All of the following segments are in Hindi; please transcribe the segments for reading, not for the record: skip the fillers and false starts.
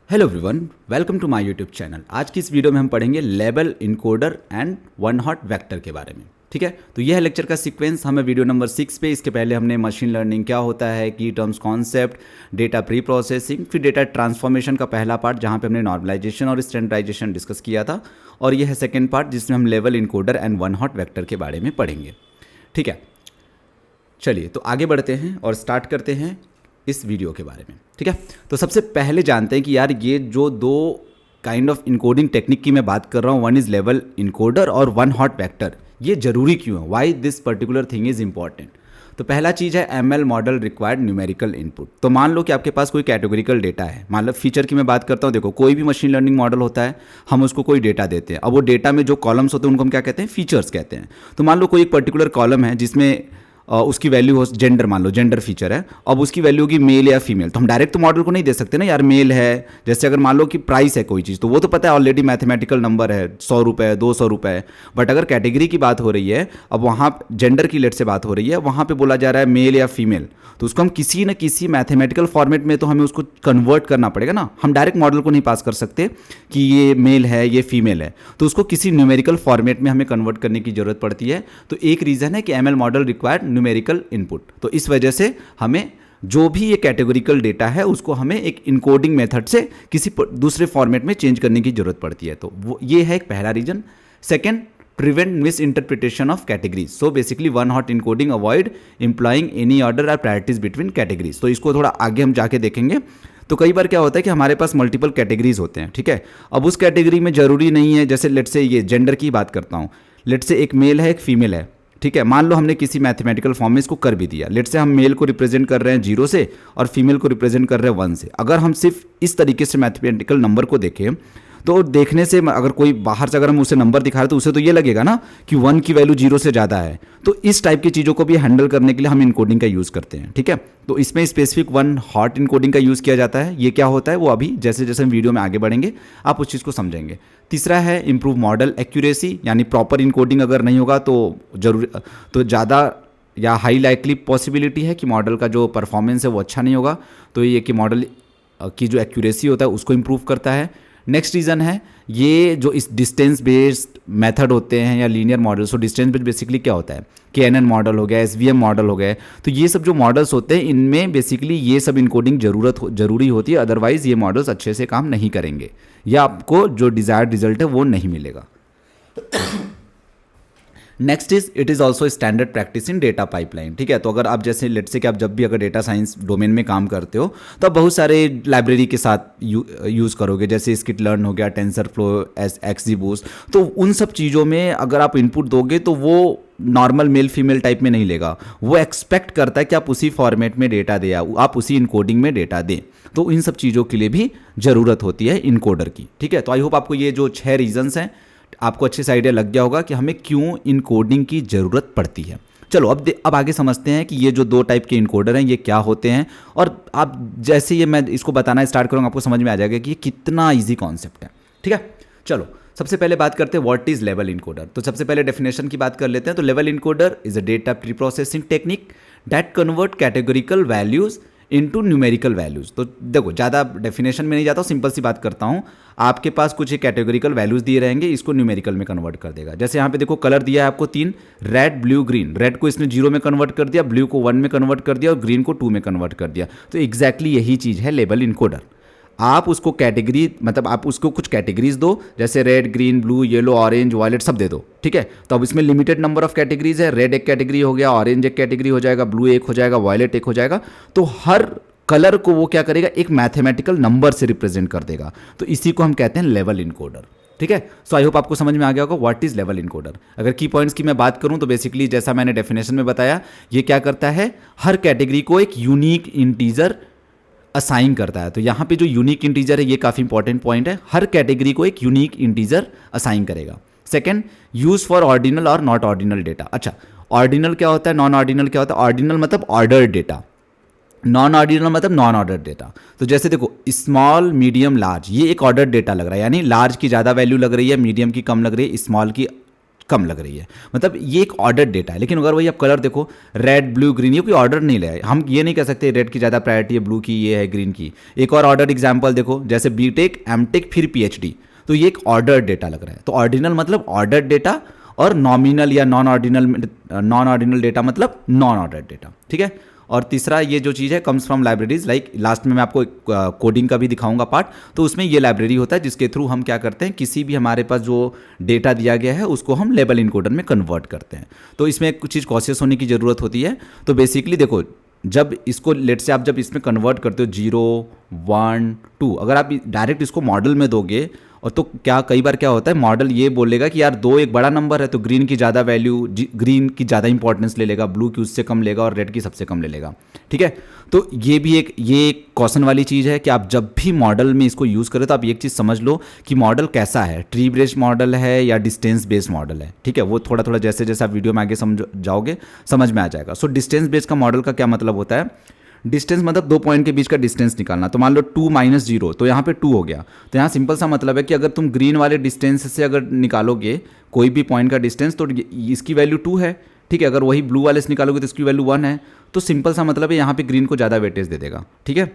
Hello everyone, welcome to my YouTube channel. आज की इस वीडियो में हम पढ़ेंगे label encoder and one hot vector के बारे में। ठीक है, तो यह है लेक्चर का सीक्वेंस। हमें वीडियो नंबर 6 पे, इसके पहले हमने मशीन लर्निंग क्या होता है, की terms concept, data pre processing, फिर डेटा ट्रांसफॉर्मेशन का पहला पार्ट जहाँ पे हमने नॉर्मलाइजेशन और स्टैंडर्डाइजेशन डिस्कस किया था, और यह है सेकेंड पार्ट जिसमें हम label encoder and one hot vector के बारे में पढ़ेंगे। ठीक है, चलिए तो आगे बढ़ते हैं और स्टार्ट करते हैं इस वीडियो के बारे में। ठीक है, तो सबसे पहले जानते हैं कि यार ये जो दो काइंड ऑफ इनकोडिंग टेक्निक की मैं बात कर रहा हूँ, वन इज़ लेबल इनकोडर और वन हॉट वेक्टर, ये जरूरी क्यों है, why this particular thing is important. तो पहला चीज़ है ML model required numerical input. तो मान लो कि आपके पास कोई कैटेगोरिकल डेटा है, मान लो फीचर की मैं बात करता हूँ। देखो, कोई भी मशीन लर्निंग मॉडल होता है, हम उसको कोई डेटा देते हैं। अब वो डेटा में जो कॉलम्स होते हैं उनको हम क्या कहते हैं, फीचर्स कहते हैं। तो मान लो कोई एक पर्टिकुलर कॉलम है जिसमें उसकी वैल्यू हो जेंडर, मान लो जेंडर फीचर है, अब उसकी वैल्यू होगी मेल या फीमेल। तो हम डायरेक्ट तो मॉडल को नहीं दे सकते ना यार, मेल है। जैसे अगर मान लो कि प्राइस है कोई चीज़, तो वो तो पता है ऑलरेडी मैथमेटिकल नंबर है, 100 रुपये 200 रुपये। बट अगर कैटेगरी की बात हो रही है, अब वहाँ जेंडर की लेट से बात हो रही है, वहाँ पे बोला जा रहा है मेल या फीमेल, तो उसको हम किसी न किसी मैथमेटिकल फॉर्मेट में तो हमें उसको कन्वर्ट करना पड़ेगा ना। हम डायरेक्ट मॉडल को नहीं पास कर सकते कि ये मेल है ये फीमेल है, तो उसको किसी न्यूमेरिकल फॉर्मेट में हमें कन्वर्ट करने की जरूरत पड़ती है। तो एक रीज़न है कि ML model required numerical input. तो इस वजह से हमें जो भी ये कैटेगोरिकल डेटा है उसको हमें एक इनकोडिंग मेथड से किसी दूसरे फॉर्मेट में चेंज करने की जरूरत पड़ती है। तो वो ये है एक पहला reason. Second, prevent misinterpretation of categories. So basically one hot encoding avoid implying any order or priorities between categories. तो इसको थोड़ा आगे हम जाके देखेंगे। तो कई बार क्या होता है कि हमारे पास मल्टीपल कैटेगरीज होते हैं। ठीक है, अब उस कैटेगरी में जरूरी नहीं है, जैसे लेट से ये जेंडर की बात करता हूँ, लेट से एक मेल है एक फीमेल है। ठीक है, मान लो हमने किसी मैथमेटिकल फॉर्म में इसको कर भी दिया। लेट से हम मेल को रिप्रेजेंट कर रहे हैं 0 से और फीमेल को रिप्रेजेंट कर रहे हैं 1 से। अगर हम सिर्फ इस तरीके से मैथमेटिकल नंबर को देखें तो देखने से अगर कोई बाहर से अगर हम उसे नंबर दिखा रहे तो उसे तो ये लगेगा ना कि 1 की वैल्यू 0 से ज़्यादा है। तो इस टाइप की चीज़ों को भी हैंडल करने के लिए हम इनकोडिंग का यूज़ करते हैं। ठीक है, तो इसमें स्पेसिफिक वन हॉट इनकोडिंग का यूज़ किया जाता है। ये क्या होता है वो अभी जैसे जैसे हम वीडियो में आगे बढ़ेंगे आप उस चीज़ को समझेंगे। तीसरा है इंप्रूव मॉडल एक्यूरेसी, यानी प्रॉपर इनकोडिंग अगर नहीं होगा तो ज़्यादा या हाई लाइकली पॉसिबिलिटी है कि मॉडल का जो परफॉर्मेंस है वो अच्छा नहीं होगा। तो ये कि मॉडल की जो एक्यूरेसी होता है उसको इम्प्रूव करता है। नेक्स्ट रीज़न है ये जो इस डिस्टेंस बेस्ड मेथड होते हैं या linear model. So distance based basically क्या होता है, KNN मॉडल हो गया, SVM मॉडल हो गया। तो ये सब जो मॉडल्स होते हैं इनमें बेसिकली ये सब इनकोडिंग जरूरी होती है, अदरवाइज ये मॉडल्स अच्छे से काम नहीं करेंगे या आपको जो डिज़ायर्ड रिजल्ट है वो नहीं मिलेगा। Next is it is also standard practice in data pipeline. ठीक है, तो अगर आप जैसे लेट से कि आप जब भी अगर डेटा साइंस डोमेन में काम करते हो तो आप बहुत सारे लाइब्रेरी के साथ यूज़ करोगे, जैसे स्किट लर्न हो गया, टेंसर फ्लो, XGBoost। तो उन सब चीज़ों में अगर आप इनपुट दोगे तो वो नॉर्मल मेल फीमेल टाइप में नहीं लेगा, वो एक्सपेक्ट करता है कि आप उसी फॉर्मेट में डेटा दें, आप उसी इनकोडिंग में डेटा दें। तो इन सब चीज़ों के लिए भी ज़रूरत होती है इनकोडर की। ठीक है, तो आई होप आपको ये जो 6 रीजंस हैं आपको अच्छे से आइडिया लग गया होगा कि हमें क्यों इनकोडिंग की ज़रूरत पड़ती है। चलो अब आगे समझते हैं कि ये जो दो टाइप के इनकोडर हैं ये क्या होते हैं। और आप जैसे ये मैं इसको बताना स्टार्ट करूँगा आपको समझ में आ जाएगा कि ये कितना ईजी कॉन्सेप्ट है। ठीक है, चलो सबसे पहले बात करते हैं व्हाट इज़ लेबल इनकोडर। तो सबसे पहले डेफिनेशन की बात कर लेते हैं। तो label encoder is a data pre processing technique that convert categorical values into numerical values. तो देखो ज़्यादा डेफिनेशन में नहीं जाता हूँ, सिंपल सी बात करता हूँ। आपके पास कुछ एक कैटेगोरिकल वैल्यूज़ दिए रहेंगे, इसको न्यूमेरिकल में कन्वर्ट कर देगा। जैसे यहाँ पे देखो कलर दिया है आपको 3, रेड ब्लू ग्रीन। रेड को इसने 0 में कन्वर्ट कर दिया, ब्लू को 1 में कन्वर्ट कर दिया और ग्रीन को 2 में कन्वर्ट कर दिया। तो एग्जैक्टली यही चीज़ है लेबल इनकोडर। आप उसको कैटेगरी मतलब आप उसको कुछ कैटेगरीज दो, जैसे red green blue yellow orange violet सब दे दो। ठीक है, तो अब इसमें लिमिटेड नंबर ऑफ कैटेगरीज है। रेड एक कैटेगरी हो गया, ऑरेंज एक कैटेगरी हो जाएगा, ब्लू एक हो जाएगा, वायलेट एक हो जाएगा। तो हर कलर को वो क्या करेगा, एक मैथमेटिकल नंबर से रिप्रेजेंट कर देगा। तो इसी को हम कहते हैं लेवल इनकोडर। ठीक है, सो आई होप आपको समझ में आ गया होगा व्हाट इज लेवल इनकोडर। अगर की पॉइंट्स की मैं बात करूं तो बेसिकली जैसा मैंने डेफिनेशन में बताया, ये क्या करता है, हर कैटेगरी को एक यूनिक इंटीजर असाइन करता है। तो यहाँ पे जो यूनिक इंटीजर है ये काफ़ी इंपॉर्टेंट पॉइंट है, हर कैटेगरी को एक यूनिक इंटीजर असाइन करेगा। सेकेंड, यूज फॉर ऑर्डिनल और नॉट ऑर्डिनल डेटा। अच्छा, ऑर्डिनल क्या होता है, नॉन ऑर्डिनल क्या होता है। ऑर्डिनल मतलब ऑर्डर्ड डेटा, नॉन ऑर्डिनल मतलब नॉन ऑर्डर डेटा। तो जैसे देखो स्मॉल मीडियम लार्ज, ये एक ऑर्डर डेटा लग रहा है, यानी लार्ज की ज़्यादा वैल्यू लग रही है, मीडियम की कम लग रही है, स्मॉल की कम लग रही है, मतलब ये एक ऑर्डर डेटा है। लेकिन अगर वही आप कलर देखो, रेड ब्लू ग्रीन, ये कोई ऑर्डर नहीं ले, हम ये नहीं कह सकते रेड की ज़्यादा प्रायोरिटी है, ब्लू की ये है, ग्रीन की। एक और ऑर्डर एग्जाम्पल देखो, जैसे बीटेक, एमटेक, फिर पीएचडी, तो ये एक ऑर्डर डेटा लग रहा है। तो ऑर्डिनल मतलब ऑर्डर डेटा, और नॉमिनल या नॉन ऑर्डिनल डेटा मतलब नॉन ऑर्डर डेटा, ठीक है। और तीसरा ये जो चीज़ है comes from libraries, like last में मैं आपको कोडिंग का भी दिखाऊंगा पार्ट, तो उसमें ये लाइब्रेरी होता है जिसके थ्रू हम क्या करते हैं, किसी भी हमारे पास जो डेटा दिया गया है उसको हम लेबल इनकोडर में कन्वर्ट करते हैं। तो इसमें कुछ चीज़ कॉशियस होने की ज़रूरत होती है। तो बेसिकली देखो, जब इसको लेट से आप जब इसमें कन्वर्ट करते हो 0 1 2, अगर आप डायरेक्ट इसको मॉडल में दोगे, और तो क्या कई बार क्या होता है, मॉडल ये बोलेगा कि यार 2 एक बड़ा नंबर है, तो ग्रीन की ज़्यादा वैल्यू, ग्रीन की ज़्यादा इंपॉर्टेंस ले लेगा, ब्लू की उससे कम लेगा और रेड की सबसे कम ले लेगा, ठीक है। तो ये भी एक कॉशन वाली चीज़ है कि आप जब भी मॉडल में इसको यूज़ करें तो आप एक चीज़ समझ लो कि मॉडल कैसा है, ट्री बेस्ड मॉडल है या डिस्टेंस बेस्ड मॉडल है, ठीक है। वो थोड़ा थोड़ा जैसे जैसे आप वीडियो में आगे समझ जाओगे समझ में आ जाएगा। सो डिस्टेंस बेस्ड का मॉडल का क्या मतलब होता है, डिस्टेंस मतलब 2 पॉइंट के बीच का डिस्टेंस निकालना। तो मान लो 2 - 0, तो यहाँ पे 2 हो गया। तो यहाँ सिंपल सा मतलब है कि अगर तुम ग्रीन वाले डिस्टेंस से अगर निकालोगे कोई भी पॉइंट का डिस्टेंस, तो इसकी वैल्यू 2 है, ठीक है। अगर वही ब्लू वाले से निकालोगे तो इसकी वैल्यू 1 है। तो सिंपल सा मतलब है यहाँ पे ग्रीन को ज़्यादा वेटेज दे देगा, ठीक है।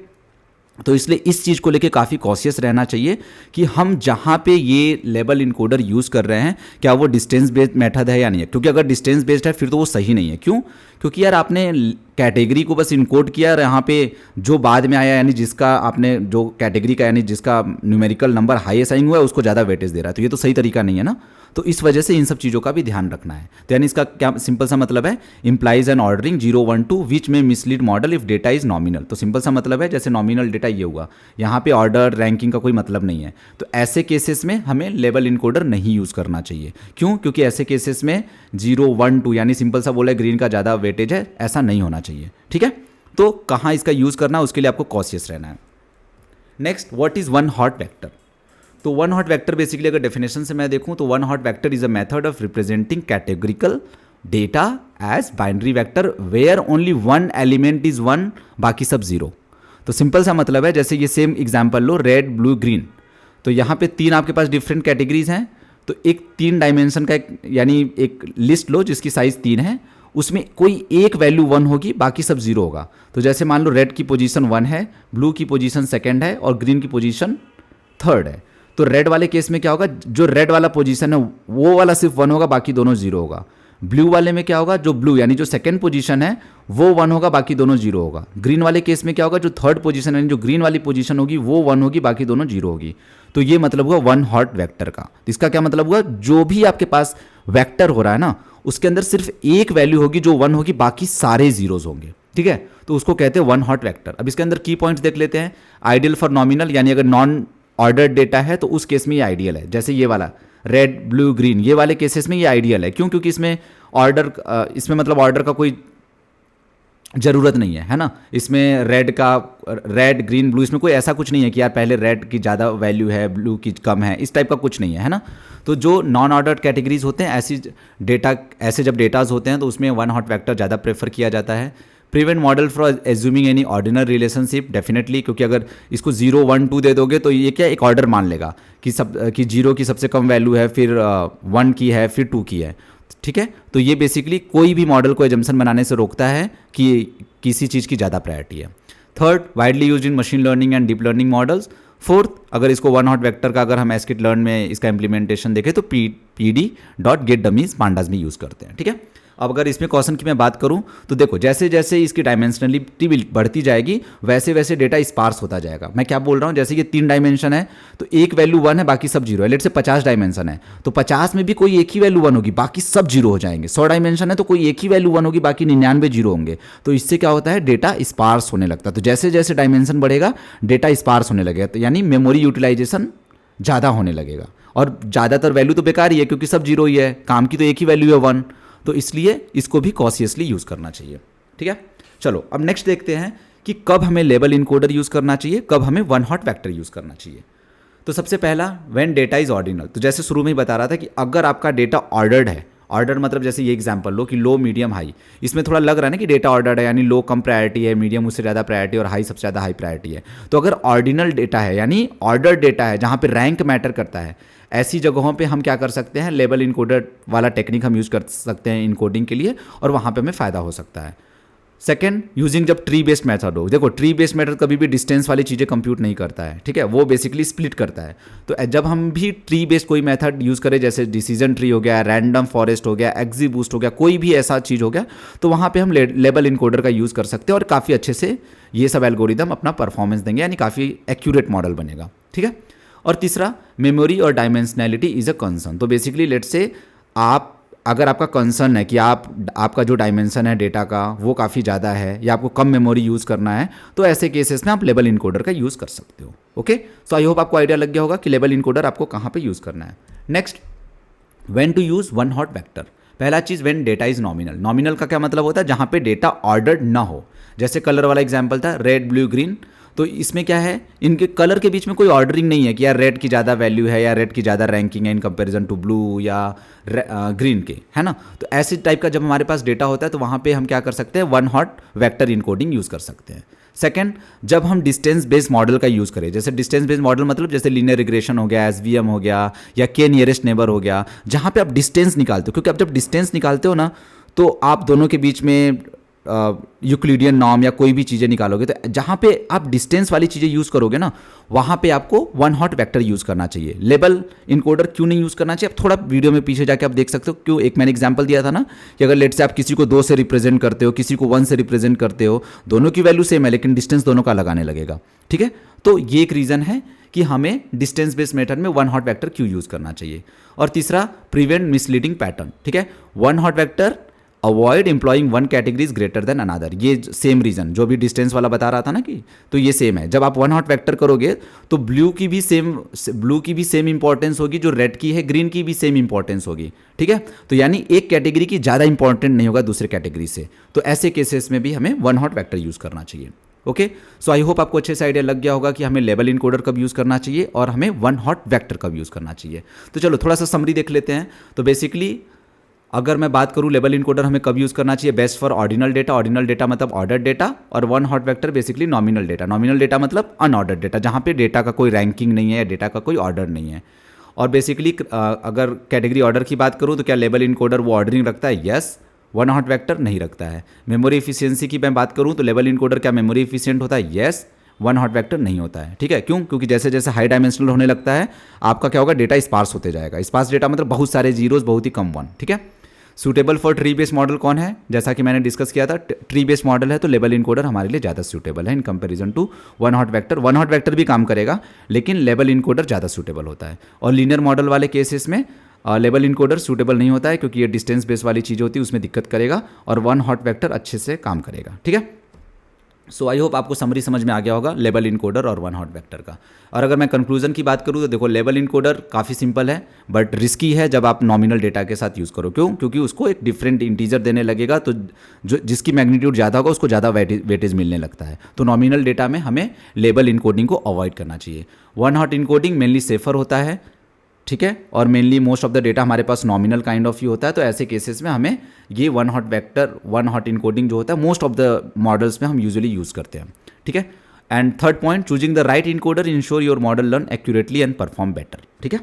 तो इसलिए इस चीज़ को लेके काफ़ी कॉशियस रहना चाहिए कि हम जहाँ पे ये लेबल इनकोडर यूज़ कर रहे हैं क्या वो डिस्टेंस बेस्ड मेथड है या नहीं है। क्योंकि अगर डिस्टेंस बेस्ड है फिर तो वो सही नहीं है। क्यों? क्योंकि यार आपने कैटेगरी को बस इनकोड किया और यहाँ पे जो बाद में आया, यानी जिसका आपने जो कैटेगरी का यानी जिसका न्यूमेरिकल नंबर हाई असाइन हुआ है उसको ज़्यादा वेटेज दे रहा है। तो ये तो सही तरीका नहीं है ना। तो इस वजह से इन सब चीज़ों का भी ध्यान रखना है। तो यानी इसका क्या सिंपल सा मतलब है, इंप्लाइज एन ऑर्डरिंग 0 1 2 विच में mislead model if data is nominal. तो सिंपल सा मतलब है जैसे नॉमिनल डेटा ये हुआ, यहाँ पे ऑर्डर रैंकिंग का कोई मतलब नहीं है। तो ऐसे केसेस में हमें लेबल इनकोडर नहीं यूज़ करना चाहिए। क्यों? क्योंकि ऐसे केसेस में 0 1 2 यानी सिंपल सा बोला ग्रीन का ज़्यादा वेटेज है, ऐसा नहीं होना चाहिए, ठीक है। तो कहाँ इसका यूज़ करना है उसके लिए आपको कॉशियस रहना है। Next, what is one hot vector. तो वन हॉट वेक्टर बेसिकली अगर डेफिनेशन से मैं देखूं तो one hot vector is a method of representing categorical data as binary vector where only one element is 1, बाकी सब 0। तो सिंपल सा मतलब है जैसे ये सेम एग्जांपल लो, रेड ब्लू ग्रीन। तो यहाँ पे 3 आपके पास डिफरेंट कैटेगरीज हैं। तो एक 3 डायमेंशन का यानी एक लिस्ट लो जिसकी साइज 3 है, उसमें कोई एक वैल्यू 1 होगी, बाकी सब 0 होगा। तो जैसे मान लो रेड की पोजीशन 1 है, ब्लू की पोजीशन 2nd है और ग्रीन की पोजीशन 3rd है। तो रेड वाले केस में क्या होगा, जो रेड वाला पोजीशन है वो वाला सिर्फ 1 होगा, बाकी दोनों 0 होगा। ब्लू वाले में क्या होगा, जो ब्लू यानी जो 2nd पोजीशन है वो 1 होगा, बाकी दोनों 0 होगा। ग्रीन वाले केस में क्या होगा, जो 3rd पोजीशन है जो ग्रीन वाली पोजीशन होगी वो 1 होगी, बाकी दोनों 0 होगी। तो ये मतलब हुआ वन हॉट वेक्टर का। इसका क्या मतलब हुआ, जो भी आपके पास वेक्टर हो रहा है ना उसके अंदर सिर्फ एक वैल्यू होगी जो 1 होगी, बाकी सारे जीरोज होंगे, ठीक है। तो उसको कहते हैं वन हॉट वेक्टर। अब इसके अंदर की पॉइंट्स देख लेते हैं। आइडियल फॉर नॉमिनल, यानी अगर नॉन ऑर्डर डेटा है तो उस केस में ये आइडियल है। जैसे ये वाला रेड ब्लू ग्रीन, ये वाले केसेस में ये आइडियल है। क्यों? क्योंकि इसमें ऑर्डर इसमें मतलब ऑर्डर का कोई ज़रूरत नहीं है ना। इसमें रेड ग्रीन ब्लू, इसमें कोई ऐसा कुछ नहीं है कि यार पहले रेड की ज़्यादा वैल्यू है ब्लू की कम है, इस टाइप का कुछ नहीं है ना। तो जो नॉन ऑर्डर्ड कैटेगरीज होते हैं ऐसे जब डेटाज होते हैं तो उसमें वन हॉट वेक्टर ज़्यादा प्रेफर किया जाता है। Prevent model for assuming any ordinal relationship, definitely, क्योंकि अगर इसको 0 1 2 दे दोगे तो ये क्या एक ऑर्डर मान लेगा कि 0 की सबसे कम वैल्यू है, फिर 1 की है, फिर 2 की है, ठीक है। तो ये बेसिकली कोई भी मॉडल को एजम्पशन बनाने से रोकता है कि किसी चीज़ की ज़्यादा प्रायोरिटी है। Third, widely use in machine learning and deep learning models. Fourth, अगर इसको वन हॉट वेक्टर का अगर हम एस्किट लर्न में इसका इंप्लीमेंटेशन देखें तो pd.getDummies पांडास में यूज़ करते हैं, ठीक है। अब अगर इसमें क्वेश्चन की मैं बात करूं तो देखो जैसे जैसे इसकी डायमेंशनलिटी बढ़ती जाएगी वैसे वैसे डेटा स्पार्स होता जाएगा। मैं क्या बोल रहा हूं, जैसे ये 3 डायमेंशन है तो एक वैल्यू 1 है, बाकी सब 0 है। लेट से 50 डायमेंशन है तो 50 में भी कोई एक ही वैल्यू 1 होगी, बाकी सब 0 हो जाएंगे। 100 डायमेंशन है तो कोई एक ही वैल्यू 1 होगी, बाकी 99 0 होंगे। तो इससे क्या होता है, डेटा स्पार्स होने लगता है। तो जैसे जैसे डायमेंशन बढ़ेगा डेटा स्पार्स होने लगेगा, तो यानी मेमोरी यूटिलाइजेशन ज़्यादा होने लगेगा। और ज़्यादातर वैल्यू तो बेकार ही है क्योंकि सब 0 ही है, काम की तो एक ही वैल्यू है 1। तो इसलिए इसको भी कॉशियसली यूज़ करना चाहिए, ठीक है। चलो अब नेक्स्ट देखते हैं कि कब हमें लेबल इनकोडर यूज़ करना चाहिए, कब हमें वन हॉट वेक्टर यूज़ करना चाहिए। तो सबसे पहला, व्हेन डेटा इज ऑर्डिनल। तो जैसे शुरू में ही बता रहा था कि अगर आपका डेटा ऑर्डर्ड है, ऑर्डर मतलब जैसे ये एग्जांपल लो कि लो मीडियम हाई, इसमें थोड़ा लग रहा है ना कि डेटा ऑर्डर्ड है, यानी लो कम प्रायोरिटी है, मीडियम उससे ज़्यादा प्रायोरिटी और हाई सबसे ज़्यादा हाई प्रायोरिटी है। तो अगर ऑर्डिनल डेटा है यानी ऑर्डर डेटा है जहाँ पे रैंक मैटर करता है, ऐसी जगहों पे हम क्या कर सकते हैं, लेबल इनकोडर वाला टेक्निक हम यूज़ कर सकते हैं इनकोडिंग के लिए, और वहाँ पे हमें फ़ायदा हो सकता है। सेकेंड, यूजिंग जब ट्री बेस्ड मेथड हो, देखो ट्री बेस्ड मेथड कभी भी डिस्टेंस वाली चीज़ें कंप्यूट नहीं करता है, ठीक है, वो बेसिकली स्प्लिट करता है। तो जब हम भी ट्री बेस्ड कोई मेथड यूज़ करें, जैसे डिसीजन ट्री हो गया, रैंडम फॉरेस्ट हो गया, एक्जी बूस्ट हो गया, कोई भी ऐसा चीज़ हो गया, तो वहाँ पे हम लेबल इनकोडर का यूज़ कर सकते हैं और काफ़ी अच्छे से ये सब एल्गोरिदम अपना परफॉर्मेंस देंगे, यानी काफ़ी एक्यूरेट मॉडल बनेगा, ठीक है। और तीसरा, मेमोरी और डायमेंशनैलिटी इज़ अ कंसर्न। तो बेसिकली लेट्स से आप, अगर आपका कंसर्न है कि आपका जो डायमेंशन है डेटा का वो काफ़ी ज़्यादा है या आपको कम मेमोरी यूज़ करना है, तो ऐसे केसेस में आप लेबल इनकोडर का यूज़ कर सकते हो। ओके, सो आई होप आपको आइडिया लग गया होगा कि लेबल इनकोडर आपको कहाँ पे यूज़ करना है। Next, when to use one hot vector. पहला चीज़, when data is nominal. Nominal का क्या मतलब होता है, जहाँ पे डेटा ऑर्डर्ड ना हो। जैसे कलर वाला एग्जाम्पल था, रेड ब्लू ग्रीन, तो इसमें क्या है, इनके कलर के बीच में कोई ऑर्डरिंग नहीं है कि यार रेड की ज़्यादा वैल्यू है या रेड की ज़्यादा रैंकिंग है इन कंपैरिजन टू ब्लू या ग्रीन के, है ना। तो ऐसे टाइप का जब हमारे पास डेटा होता है तो वहाँ पे हम क्या कर सकते हैं, one hot vector encoding use कर सकते हैं। सेकंड, जब हम डिस्टेंस बेस्ड मॉडल का यूज़ करें, जैसे डिस्टेंस बेस्ड मॉडल मतलब जैसे लीनियर रिग्रेशन हो गया, एसवीएम हो गया, या के नियरेस्ट नेबर हो गया, जहाँ पे आप डिस्टेंस निकालते हो, क्योंकि आप जब डिस्टेंस निकालते हो ना, तो आप दोनों के बीच में यूक्लिडियन नॉर्म या कोई भी चीज़ें निकालोगे, तो जहाँ पे आप डिस्टेंस वाली चीज़ें यूज़ करोगे ना, वहाँ पे आपको वन हॉट वेक्टर यूज़ करना चाहिए। लेबल इनकोडर क्यों नहीं यूज़ करना चाहिए, आप थोड़ा वीडियो में पीछे जाके आप देख सकते हो क्यों। एक मैंने एग्जांपल दिया था ना कि अगर लेट से आप किसी को 2 से रिप्रेजेंट करते हो, किसी को 1 से रिप्रेजेंट करते हो, दोनों की वैल्यू सेम है लेकिन डिस्टेंस दोनों का लगाने लगेगा, ठीक है। तो ये एक रीज़न है कि हमें डिस्टेंस बेस्ड मेथड में वन हॉट वेक्टर क्यों यूज़ करना चाहिए। और तीसरा, प्रिवेंट मिसलीडिंग पैटर्न, ठीक है। One hot vector avoid employing one category is greater than another, ये सेम रीजन जो भी डिस्टेंस वाला बता रहा था ना कि, तो ये सेम है। जब आप वन हॉट वेक्टर करोगे तो ब्लू की भी सेम इंपॉर्टेंस होगी जो रेड की है, ग्रीन की भी सेम इंपॉर्टेंस होगी, ठीक है। तो यानी एक कैटेगरी की ज़्यादा इंपॉर्टेंट नहीं होगा दूसरे कैटेगरी से, तो ऐसे केसेस में भी हमें वन हॉट वेक्टर यूज़ करना चाहिए। ओके, सो आई होप आपको अच्छे से आइडिया लग गया होगा कि हमें लेबल इनकोडर कब यूज़ करना चाहिए और हमें वन हॉट वेक्टर कब यूज़ करना चाहिए। तो चलो थोड़ा सा समरी देख लेते हैं। तो बेसिकली अगर मैं बात करूं लेबल इनकोडर हमें कब यूज़ करना चाहिए, best for ordinal data. Ordinal data मतलब ऑर्डर डेटा, और one hot vector basically nominal data. Nominal data मतलब अनऑर्डर्ड डेटा, जहां पे डेटा का कोई रैंकिंग नहीं है या डेटा का कोई ऑर्डर नहीं है। और बेसिकली अगर कैटेगरी ऑर्डर की बात करूं तो क्या लेबल इनकोडर वो ऑर्डरिंग रखता है, यस। वन हॉट वेक्टर नहीं रखता है। मेमोरी एफिशिएंसी की मैं बात करूं तो लेबल इनकोडर क्या मेमोरी एफिशिएंट होता है, यस। वन हॉट वेक्टर नहीं होता है, ठीक है। क्यों, क्योंकि जैसे जैसे हाई डायमेंशनल होने लगता है आपका क्या होगा, डेटा स्पार्स होते जाएगा। स्पार्स डेटा मतलब बहुत सारे जीरोस, बहुत ही कम वन, ठीक है। Suitable for tree based model कौन है, जैसा कि मैंने डिस्कस किया था, ट्री बेस्ड मॉडल है तो लेबल इनकोडर हमारे लिए ज़्यादा सूटेबल है in comparison to one hot vector. One hot vector भी काम करेगा लेकिन लेबल इनकोडर ज़्यादा सूटेबल होता है। और लीनियर मॉडल वाले केसेस में लेबल इनकोडर सूटेबल नहीं होता है क्योंकि ये डिस्टेंस बेस्ड वाली चीज़ होती है, उसमें दिक्कत करेगा, और वन हॉट वेक्टर अच्छे से काम करेगा, ठीक है। सो आई होप आपको समरी समझ में आ गया होगा लेबल इनकोडर और वन हॉट वेक्टर का। और अगर मैं कंक्लूजन की बात करूँ तो देखो, लेबल इनकोडर काफ़ी सिंपल है बट रिस्की है जब आप नॉमिनल डेटा के साथ यूज़ करो। क्यों, क्योंकि उसको एक डिफरेंट इंटीजर देने लगेगा, तो जो जिसकी मैग्नीट्यूड ज़्यादा होगा उसको ज़्यादा वेटेज मिलने लगता है। तो नॉमिनल डेटा में हमें लेबल इनकोडिंग को अवॉइड करना चाहिए। One hot encoding mainly safer होता है, ठीक है, और mainly most of the data हमारे पास नॉमिनल काइंड ऑफ ही होता है। तो ऐसे केसेस में हमें ये one hot vector, one hot encoding जो होता है मोस्ट ऑफ द मॉडल्स में हम यूजुअली यूज़ करते हैं, ठीक है। And third point, choosing the right encoder ensure your model learn accurately and perform better, ठीक है।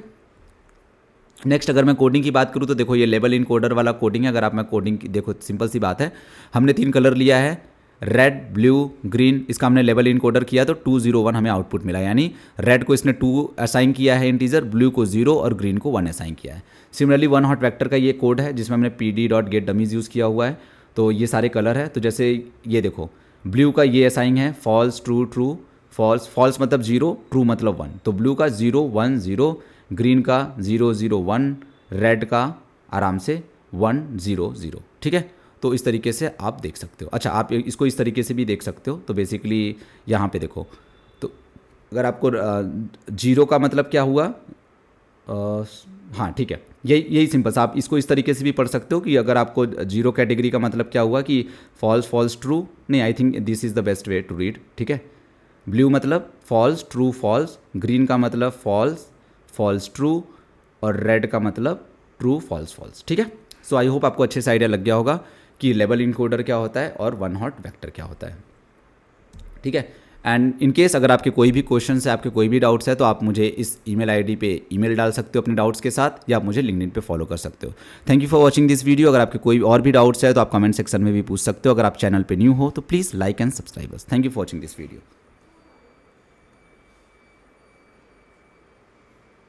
नेक्स्ट, अगर मैं कोडिंग की बात करूँ तो देखो, ये लेबल इनकोडर वाला कोडिंग है। अगर आप मैं कोडिंग की देखो, सिंपल सी बात है, हमने 3 कलर लिया है, रेड ब्लू ग्रीन, इसका हमने लेबल इनकोडर किया तो 201 हमें आउटपुट मिला, यानी रेड को इसने 2 असाइन किया है इंटीजर, ब्लू को 0 और ग्रीन को 1 असाइन किया है। सिमिलरली वन हॉट वेक्टर का ये कोड है जिसमें हमने pd.getDummies यूज़ किया हुआ है। तो ये सारे कलर है, तो जैसे ये देखो, ब्लू का ये असाइन है false true true, false false मतलब 0, ट्रू मतलब 1, तो ब्लू का 0 1 0, ग्रीन का 0 0 1, रेड का आराम से 1 0 0, ठीक है। तो इस तरीके से आप देख सकते हो। अच्छा, आप इसको इस तरीके से भी देख सकते हो। तो बेसिकली यहाँ पे देखो, तो अगर आपको 0 का मतलब क्या हुआ, हाँ ठीक है, यही सिंपल सा आप इसको इस तरीके से भी पढ़ सकते हो कि अगर आपको 0 कैटेगरी का मतलब क्या हुआ कि फॉल्स फॉल्स ट्रू, नहीं, I think this is the best way to read, ठीक है। ब्लू मतलब फॉल्स ट्रू फॉल्स, ग्रीन का मतलब फॉल्स फॉल्स ट्रू, और रेड का मतलब ट्रू फॉल्स फॉल्स, ठीक है। सो आई होप आपको अच्छे से आइडिया लग गया होगा कि लेबल इनकोडर क्या होता है और वन हॉट वेक्टर क्या होता है, ठीक है। एंड इन केस अगर आपके कोई भी क्वेश्चन है, आपके कोई भी डाउट्स है, तो आप मुझे इस ईमेल आईडी पे ईमेल डाल सकते हो अपने डाउट्स के साथ, या आप मुझे लिंक्डइन पे फॉलो कर सकते हो। Thank you for watching this video. अगर आपके कोई और भी डाउट्स है तो आप कमेंट सेक्शन में भी पूछ सकते हो। अगर आप चैनल पे न्यू हो तो please like and subscribe us. Thank you for watching this video.